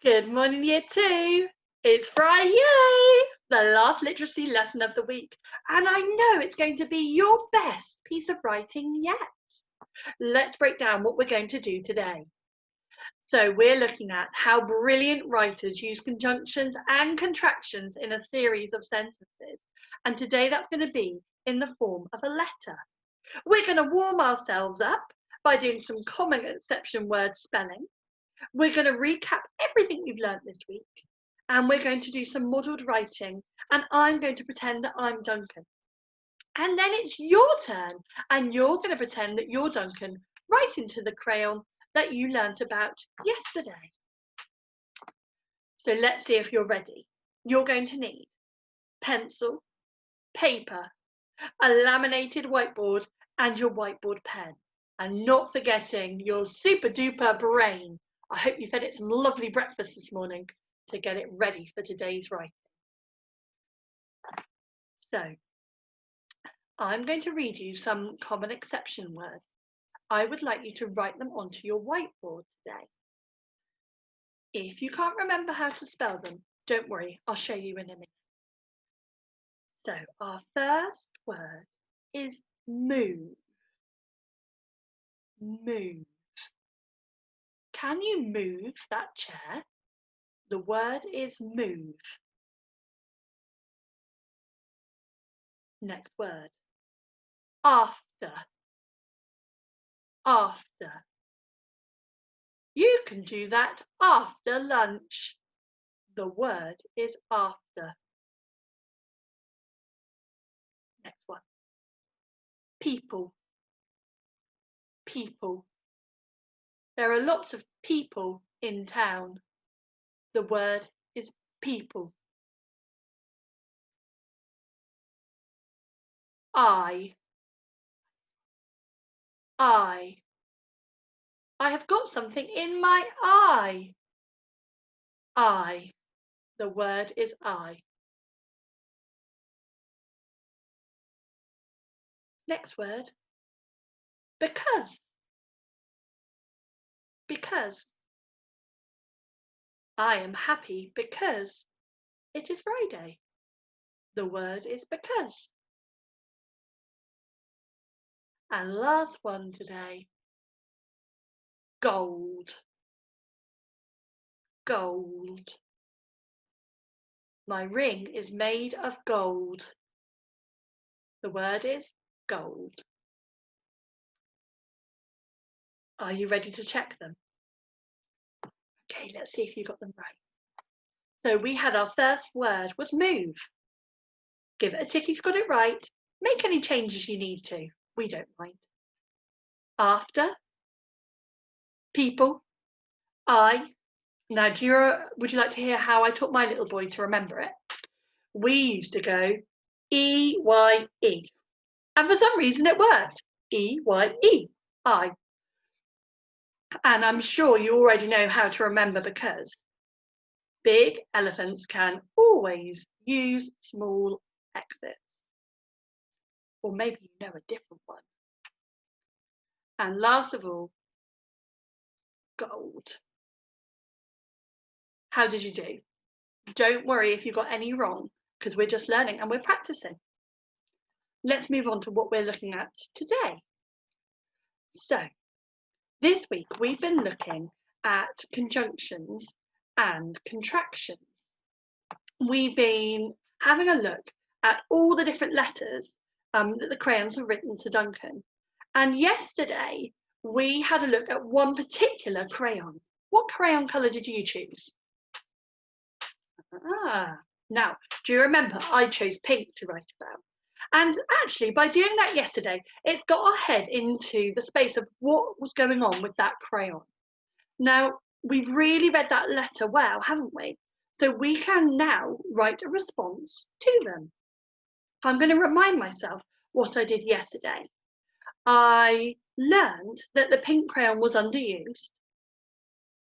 Good morning, Year 2. It's Friday, the last literacy lesson of the week, and I know it's going to be your best piece of writing yet. Let's break down what we're going to do today. So we're looking at how brilliant writers use conjunctions and contractions in a series of sentences, and today that's going to be in the form of a letter. We're going to warm ourselves up by doing some common exception word spelling. We're going to recap everything we've learnt this week, and we're going to do some modelled writing, and I'm going to pretend that I'm Duncan. And then it's your turn, and you're going to pretend that you're Duncan, right into the crayon that you learnt about yesterday. So let's see if you're ready. You're going to need pencil, paper, a laminated whiteboard, and your whiteboard pen. And not forgetting your super duper brain. I hope you fed it some lovely breakfast this morning to get it ready for today's writing. So, I'm going to read you some common exception words. I would like you to write them onto your whiteboard today. If you can't remember how to spell them, don't worry, I'll show you in a minute. So, our first word is move. Move. Can you move that chair? The word is move. Next word. After. After. You can do that after lunch. The word is after. Next one. People. People. There are lots of people in town. The word is people. I have got something in my eye. I. The word is I. Next word. Because. Because. I am happy because it is Friday. The word is because. And last one today. Gold. Gold. My ring is made of gold. The word is gold. Are you ready to check them? Okay, let's see if you got them right. So we had our first word was move. Give it a tick if you got it right. Make any changes you need to. We don't mind. After. People. I. Now, would you like to hear how I taught my little boy to remember it? We used to go E-Y-E. And for some reason it worked. E-Y-E. I. And I'm sure you already know how to remember because big elephants can always use small exits. Or maybe you know a different one. And last of all, gold. How did you do? Don't worry if you got any wrong, because we're just learning and we're practicing. Let's move on to what we're looking at today. So, this week we've been looking at conjunctions and contractions. We've been having a look at all the different letters that the crayons have written to Duncan. And yesterday we had a look at one particular crayon. What crayon colour did you choose? Now, do you remember I chose pink to write about? And actually, by doing that yesterday, it's got our head into the space of what was going on with that crayon. Now, we've really read that letter well, haven't we? So we can now write a response to them. I'm going to remind myself what I did yesterday. I learned that the pink crayon was underused.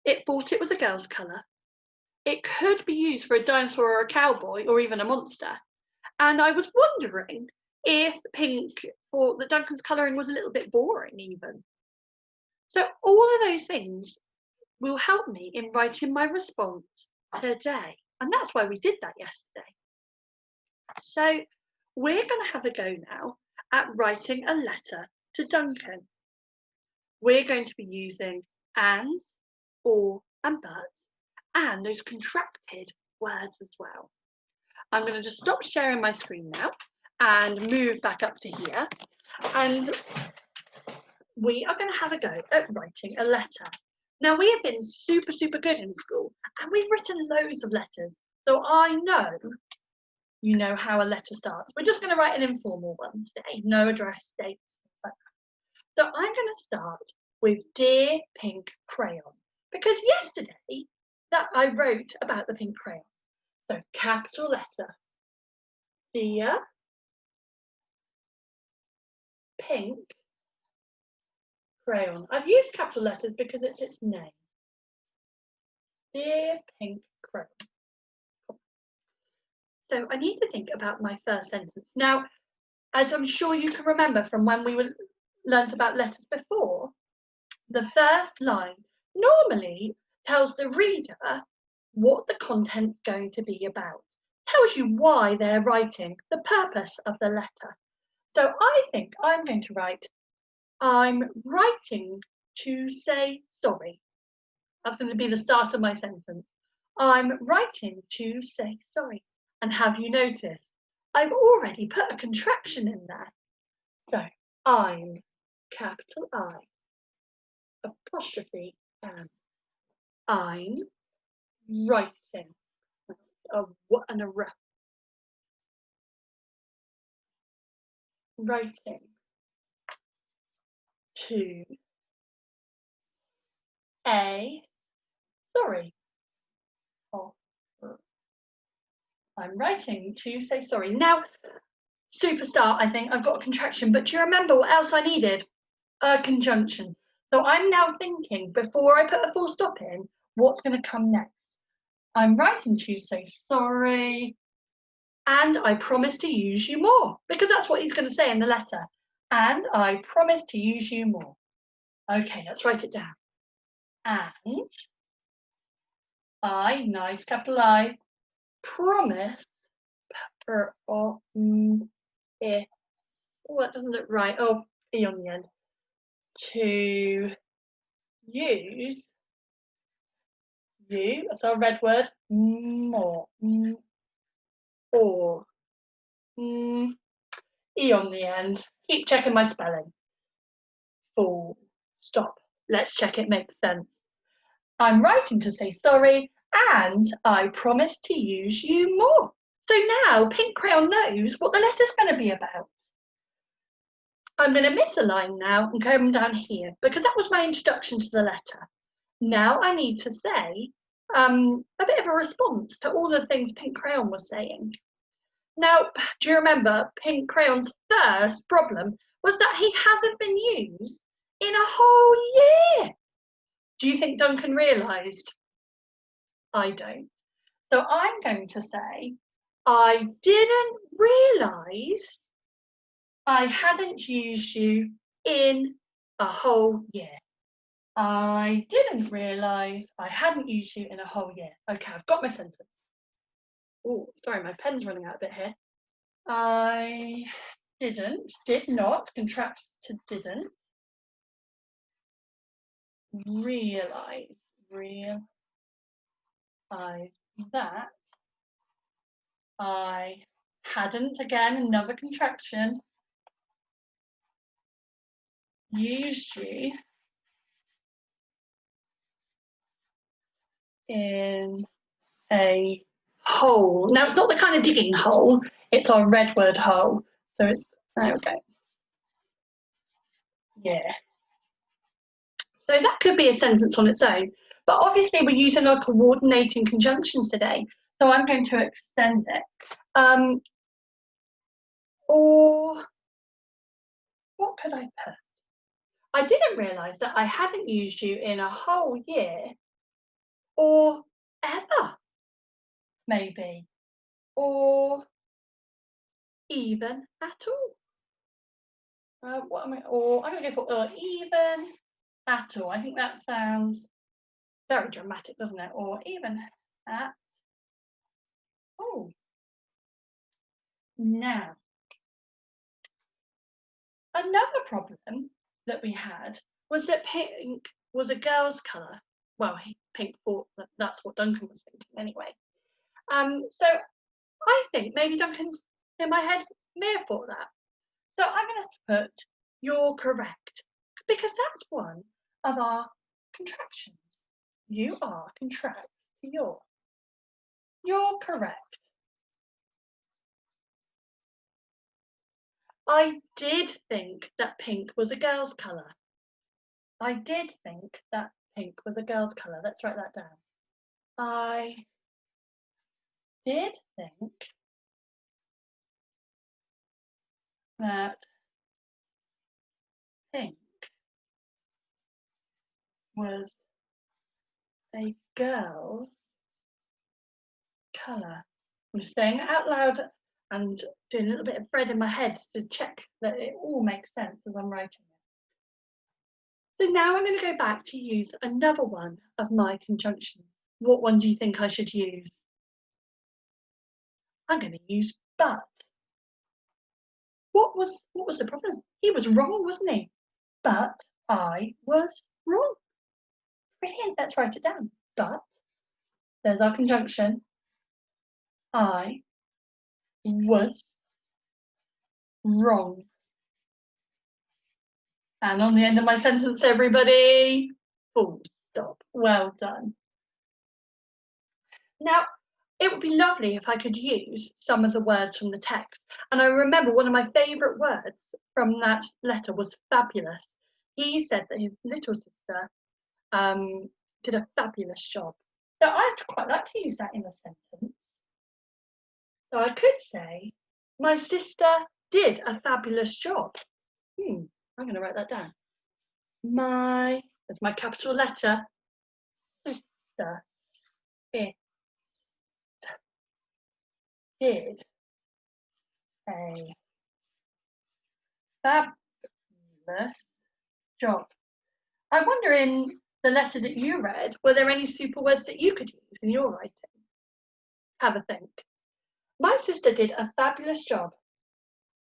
It thought it was a girl's colour. It could be used for a dinosaur or a cowboy or even a monster. And I was wondering if pink thought that Duncan's colouring was a little bit boring even. So all of those things will help me in writing my response today. And that's why we did that yesterday. So we're going to have a go now at writing a letter to Duncan. We're going to be using and, or, and but, and those contracted words as well. I'm going to just stop sharing my screen now and move back up to here. And we are going to have a go at writing a letter. Now, we have been super, super good in school and we've written loads of letters. So I know you know how a letter starts. We're just going to write an informal one today, no address, date, like that. So I'm going to start with Dear Pink Crayon, because yesterday that I wrote about the pink crayon. So capital letter, Dear Pink Crayon. I've used capital letters because it's its name. Dear Pink Crayon. So I need to think about my first sentence. Now, as I'm sure you can remember from when we learned about letters before, the first line normally tells the reader what the content's going to be about, tells you why they're writing, the purpose of the letter. So I think I'm going to write, I'm writing to say sorry. That's going to be the start of my sentence. I'm writing to say sorry. And have you noticed? I've already put a contraction in there. So I'm, capital I, apostrophe M. I'm writing. A what and a r. Writing to a sorry. Oh, I'm writing to say sorry. Now, superstar, I think I've got a contraction, but do you remember what else I needed? A conjunction. So I'm now thinking, before I put a full stop in, what's going to come next? I'm writing to say sorry, and I promise to use you more, because that's what he's going to say in the letter. And I promise to use you more. Okay, let's write it down. And I, nice capital I, promise, oh, that doesn't look right. Oh, E on the end. To use you, that's our red word, more, or, E on the end. Keep checking my spelling. Full stop. Let's check it makes sense. I'm writing to say sorry, and I promise to use you more. So now Pink Crayon knows what the letter's going to be about. I'm going to miss a line now and come down here, because that was my introduction to the letter. Now I need to say a bit of a response to all the things Pink Crayon was saying. Now, do you remember Pink Crayon's first problem was that he hasn't been used in a whole year? Do you think Duncan realised? I don't. So I'm going to say, I didn't realise I hadn't used you in a whole year. I didn't realise I hadn't used you in a whole year. Okay, I've got my sentence. Oh, sorry, my pen's running out a bit here. I did not, contracts to didn't, realise that I hadn't, again, another contraction, used you in a hole. Now, it's not the kind of digging hole, it's our red word hole. So it's, there we go. Yeah. So that could be a sentence on its own, but obviously we're using our coordinating conjunctions today, so I'm going to extend it. Or what could I put? I didn't realise that I hadn't used you in a whole year, or ever, maybe, or even at all. What am I? Or I'm going to go for even at all. I think that sounds very dramatic, doesn't it? Or even at, oh, now. Another problem that we had was that pink was a girl's colour. Well, pink thought that that's what Duncan was thinking anyway. So I think maybe Duncan, in my head, may have thought that. So I'm going to put "you're correct" because that's one of our contractions. You are contracts to your. You're correct. I did think that pink was a girl's colour. I did think that pink was a girl's colour. Let's write that down. I did think that pink was a girl's colour. I'm saying it out loud and doing a little bit of bread in my head to check that it all makes sense as I'm writing it. So now I'm going to go back to use another one of my conjunctions. What one do you think I should use? I'm going to use but. What was the problem? He was wrong, wasn't he? But I was wrong. Brilliant, let's write it down. But, there's our conjunction. I was wrong. And on the end of my sentence, everybody, full stop. Well done. Now, it would be lovely if I could use some of the words from the text. And I remember one of my favourite words from that letter was fabulous. He said that his little sister did a fabulous job. So I'd quite like to use that in a sentence. So I could say, my sister did a fabulous job. I'm going to write that down. That's my capital letter, sister, it did a fabulous job. I wonder in the letter that you read, were there any super words that you could use in your writing? Have a think. My sister did a fabulous job.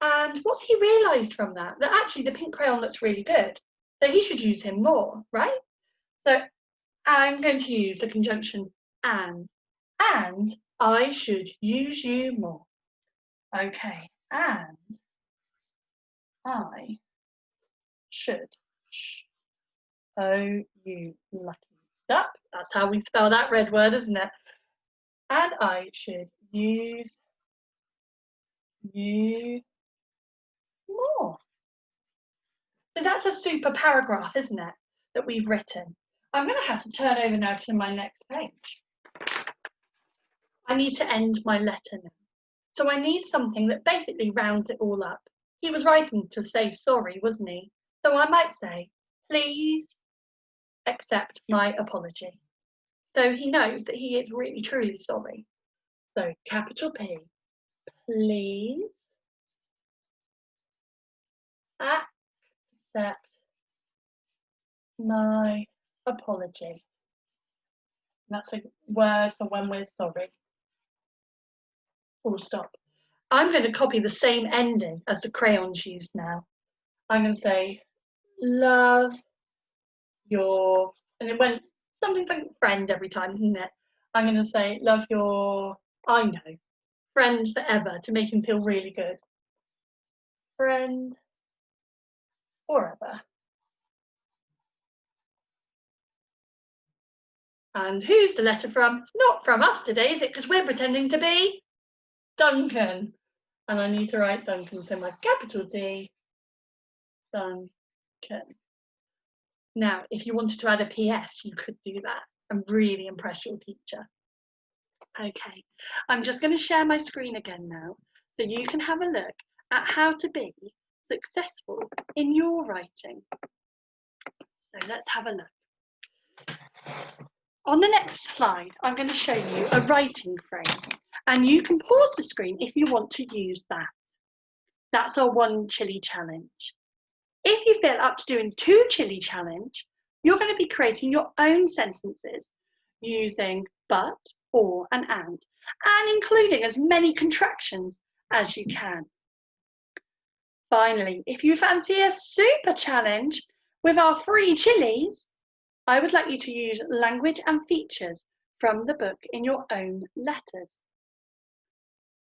And what's he realised from that? That actually the pink crayon looks really good. So he should use him more, right? So I'm going to use the conjunction and I should use you more. Okay, and I should. Oh, you lucky duck. That's how we spell that red word, isn't it? And I should use you more. So that's a super paragraph, isn't it, that we've written. I'm going to have to turn over now to my next page. I need to end my letter now. So I need something that basically rounds it all up. He was writing to say sorry, wasn't he? So I might say, please accept my apology. So he knows that he is really, truly sorry. So capital P, please accept my apology. That's a word for when we're sorry. Full stop. I'm going to copy the same ending as the crayons used now. I'm going to say, love your, and it went something like friend every time, didn't it? I'm going to say, love your, I know, friend forever to make him feel really good. Friend forever. And who's the letter from? It's not from us today, is it? Because we're pretending to be Duncan. And I need to write Duncan, so my capital D, Duncan. Now, if you wanted to add a PS, you could do that and really impress your teacher. Okay, I'm just going to share my screen again now, so you can have a look at how to be successful in your writing. So let's have a look. On the next slide, I'm going to show you a writing frame, and you can pause the screen if you want to use that. That's our 1 chili challenge. If you feel up to doing 2 chili challenge, you're going to be creating your own sentences using but, or, and including as many contractions as you can. Finally, if you fancy a super challenge with our free chilies, I would like you to use language and features from the book in your own letters.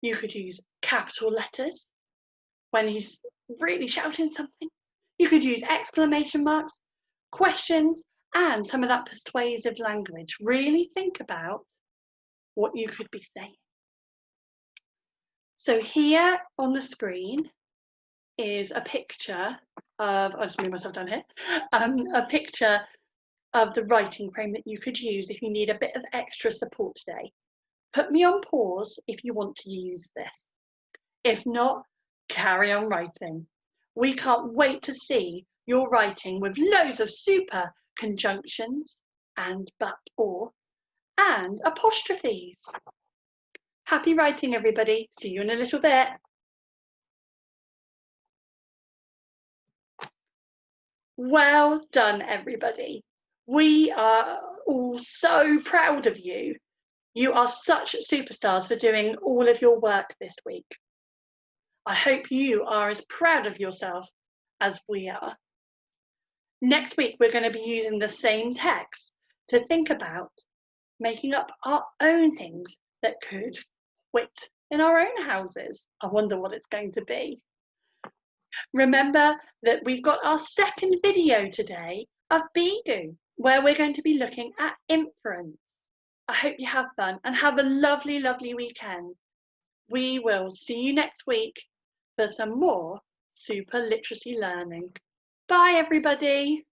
You could use capital letters when he's really shouting something. You could use exclamation marks, questions, and some of that persuasive language. Really think about what you could be saying. So here on the screen is a picture of, I'll just move myself down here, a picture of the writing frame that you could use if you need a bit of extra support today. Put me on pause if you want to use this. If not, carry on writing. We can't wait to see your writing with loads of super conjunctions and but, or, and apostrophes. Happy writing, everybody. See you in a little bit. Well done, everybody. We are all so proud of you. You are such superstars for doing all of your work this week. I hope you are as proud of yourself as we are. Next week, we're going to be using the same text to think about making up our own things that could fit in our own houses. I wonder what it's going to be. Remember that we've got our second video today of Bigu, where we're going to be looking at inference. I hope you have fun and have a lovely, lovely weekend. We will see you next week for some more super literacy learning. Bye, everybody.